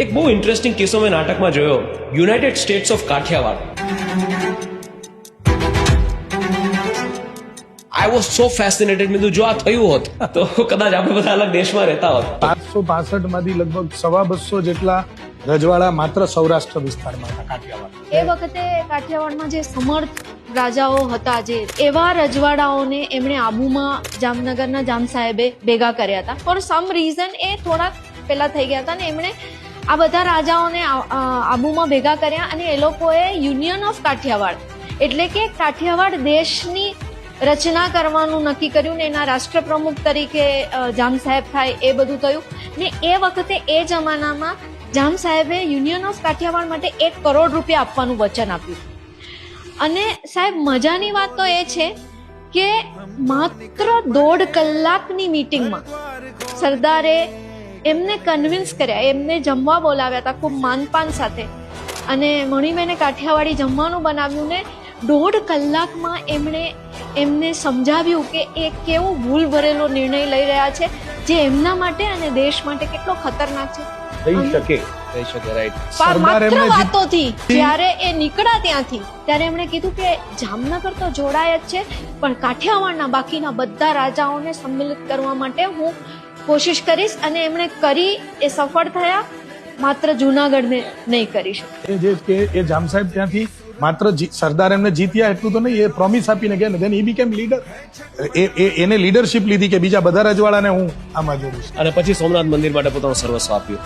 એક બહુ ઇન્ટરેસ્ટિંગ કિસ્સો મેં નાટકમાં જોયો, United states of Kathiawad. I was so ફેસિનેટેડ. મેં જો આ થયું હોત તો કદાચ આપણે બધા અલગ દેશમાં રહેતા હોત. 765 માંથી લગભગ 250 જેટલા રજવાડા માત્ર સૌરાષ્ટ્ર વિસ્તારમાં હતા કાઠિયાવાડ. એ વખતે કાઠિયાવાડમાં જે સમર્થ રાજાઓ હતા, જે એવા રજવાડાઓને એમણે આબુમાં જામનગરના જામ સાહેબે ભેગા કર્યા હતા. ફોર સમ રીઝન એ થોડાક પહેલા થઈ ગયા હતા ને એમણે આ બધા રાજાઓને આબુમાં ભેગા કર્યા અને એ લોકોએ યુનિયન ઓફ કાઠિયાવાડ એટલે કે કાઠિયાવાડ દેશની રચના કરવાનું નક્કી કર્યું ને એના રાષ્ટ્રપ્રમુખ તરીકે જામ સાહેબ થાય એ બધું થયું ને એ વખતે એ જમાનામાં જામ સાહેબે યુનિયન ઓફ કાઠિયાવાડ માટે 1 કરોડ રૂપિયા આપવાનું વચન આપ્યું. અને સાહેબ મજાની વાત તો એ છે કે માત્ર 1.5 કલાકની મીટિંગમાં સરદારે એમને કન્વિન્સ કર્યા, એમને જમવા બોલાવ્યા હતા ખૂબ માનપાન સાથે અને મણિબેને કાઠિયાવાડી જમવાનું બનાવ્યું ને 1.5 કલાકમાં એમને સમજાવ્યું કે એ કેવો ભૂલ ભરેલો નિર્ણય લઈ રહ્યા છે જે એમના માટે અને દેશ માટે કેટલો ખતરનાક છે. થઈ શકે રાઈટ. માત્ર વાતોથી જ્યારે એ નીકળ્યા ત્યાંથી ત્યારે એમણે કીધું કે જામનગર તો જોડાય જ છે પણ કાઠિયાવાડના બાકીના બધા રાજાઓને સંમિલિત કરવા માટે હું કોશિશ કરીશ અને એમણે કરી, એ સફળ થયા. માત્ર જુનાગઢને નહીં કરી શકે. એ જામ સાહેબ ત્યાંથી માત્ર સરદાર એમને જીત્યા એટલું તો નહીં, એ પ્રોમિસ આપીને ગયા ને દેન હી બીકેમ લીડર. એને લીડરશિપ લીધી કે બીજા બધા રજવાડાને હું આમાં જોડીશ અને પછી સોમનાથ મંદિર માટે પોતાનું સર્વસ્વ આપ્યું.